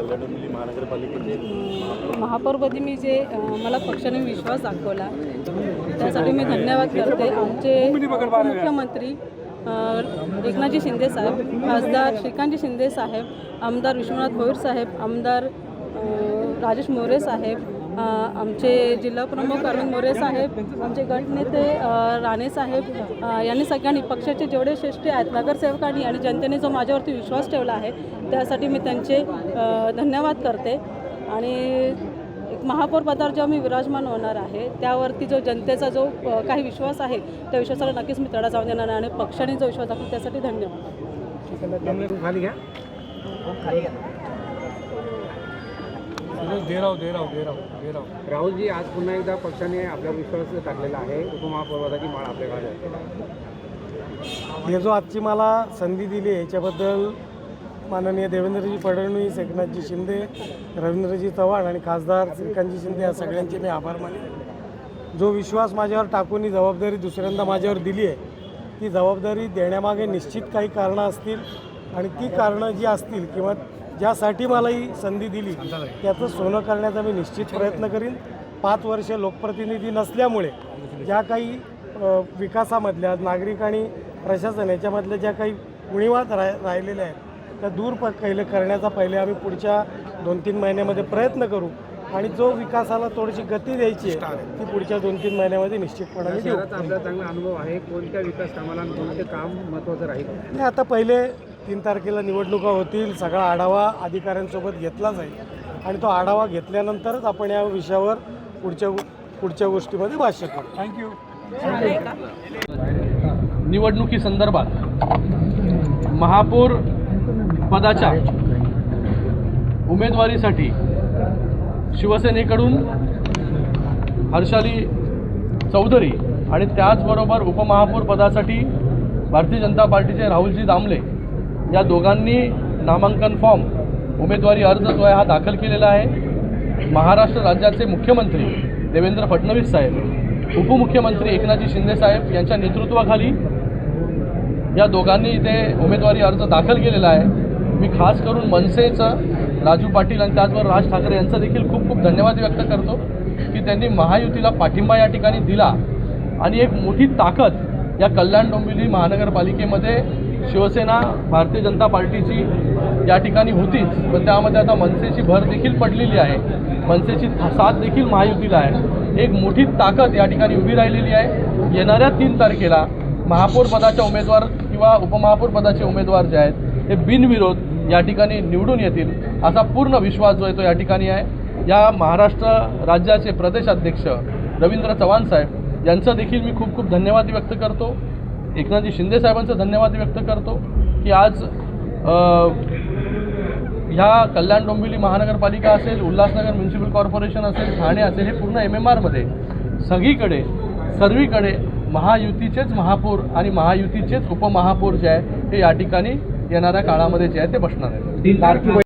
कल्याण डोंबिवली महानगरपालिकेचे महापौरपदी मी जे मला पक्षाने विश्वास दाखवला त्यासाठी मी धन्यवाद करते। आमचे मुख्यमंत्री एकनाथजी शिंदे साहेब, खासदार श्रीकांतजी शिंदे साहेब, आमदार विश्वनाथ भोईर साहेब, आमदार राजेश मोरे साहेब, आमचे जिल्हा प्रमुख अरविंद मोरे साहेब, आमचे गटनेते राणे साहेब यांनी सगळ्यांनी पक्षाचे जेवढे श्रेष्ठ आहेत नगरसेवकांनी आणि जनतेने जो माझ्यावरती विश्वास ठेवला आहे त्यासाठी मी त्यांचे धन्यवाद करते। आणि एक महापौर पदावर जेव्हा मी विराजमान होणार आहे त्यावरती जो जनतेचा जो काही विश्वास आहे त्या विश्वासाला नक्कीच मी तडा जाऊन देणार आहे आणि पक्षाने जो विश्वास दाखवला त्यासाठी धन्यवाद। खाली घ्या राहुल जी, आज पुन्हा एकदा पक्षाने आपला विश्वास टाकलेला आहे, उपमहापौरपदाची माळ आपल्या गावात। हे जो आजची मला संधी दिली याच्याबद्दल माननीय देवेंद्रजी फडणवीस, एकनाथजी शिंदे, रवींद्रजी चव्हाण आणि खासदार श्रीकांतजी शिंदे या सगळ्यांचे मी आभार मानेन। जो विश्वास माझ्यावर टाकून ही जबाबदारी दुसऱ्यांदा माझ्यावर दिली आहे ती जबाबदारी देण्यामागे निश्चित काही कारणं असतील आणि ती कारणं जी असतील किंवा ज्यासाठी मला ही संधी दिली त्याचं सोनं करण्याचा मी निश्चित प्रयत्न करीन। 5 वर्ष लोकप्रतिनिधी नसल्यामुळे ज्या काही विकासामधल्या नागरिक आणि प्रशासन याच्यामधल्या ज्या काही उणिवा राहिलेल्या आहेत त्या दूर करण्याचा पहिले आम्ही पुढच्या 2-3 महिन्यामध्ये प्रयत्न करू आणि जो विकासाला थोडीशी गती द्यायची आहे ती पुढच्या 2-3 महिन्यामध्ये निश्चितपणे देऊ। आपला चांगला अनुभव आहे, कोणत्या विकास कामाला कोणते काम महत्त्वाचं राहील? नाही, आता पहिले 3 तारखेला निवडणुका होतील, सगळा आढावा अधिकाऱ्यांसोबत घेतला जाईल आणि तो आढावा घेतल्यानंतरच आपण या विषयावर पुढच्या गोष्टीमध्ये भाष्य करू। थँक्यू। निवडणुकीसंदर्भात महापौर पदाच्या उमेदवारीसाठी शिवसेनेकडून हर्षाली चौधरी आणि त्याचबरोबर उपमहापौर पदासाठी भारतीय जनता पार्टीचे राहुलजी दामले या दोघांनी नामांकन फॉर्म उमेदवारी अर्ज जो आहे हा दाखल केलेला आहे। महाराष्ट्र राज्याचे मुख्यमंत्री देवेंद्र फडणवीस साहेब, उपमुख्यमंत्री एकनाथजी शिंदे साहेब यांच्या नेतृत्वाखाली या दोघांनी इथे उमेदवारी अर्ज दाखल केलेला आहे। मी खास करून मनसेचं राजू पाटील आणि त्याचबरोबर राज ठाकरे यांचा देखील खूप खूप धन्यवाद व्यक्त करतो की त्यांनी महायुतीला पाठिंबा या ठिकाणी दिला आणि एक मोठी ताकद या कल्याण डोंबिवली महानगरपालिकेमध्ये शिवसेना भारतीय जनता पार्टीची या ठिकाणी होतीच, पण त्यामध्ये आता मनसेची भर देखील पडलेली आहे, मनसेची साथ देखील महायुतीला आहे। एक मोठी ताकद या ठिकाणी उभी राहिलेली आहे। येणाऱ्या 3 तारखेला महापौर पदाच्या उमेदवार किंवा उपमहापौर पदाचे उमेदवार जे आहेत हे बिनविरोध या ठिकाणी निवडून येतील असा पूर्ण विश्वास जो आहे तो या ठिकाणी आहे। या महाराष्ट्र राज्याचे प्रदेशाध्यक्ष रवींद्र चव्हाण साहेब यांचं देखील मी खूप खूप धन्यवाद व्यक्त करतो। एकनाथजी शिंदे साहेबांचं धन्यवाद व्यक्त करतो की आज ह्या कल्याण डोंबिवली महानगरपालिका असेल, उल्हासनगर म्युन्सिपल कॉर्पोरेशन असेल, ठाणे असेल, हे पूर्ण MMRमध्ये सर्वीकडे महायुतीचेच महापौर आणि महायुतीचेच उपमहापौर जे आहे हे या ठिकाणी येणाऱ्या काळामध्ये जे आहे ते बसणार आहे।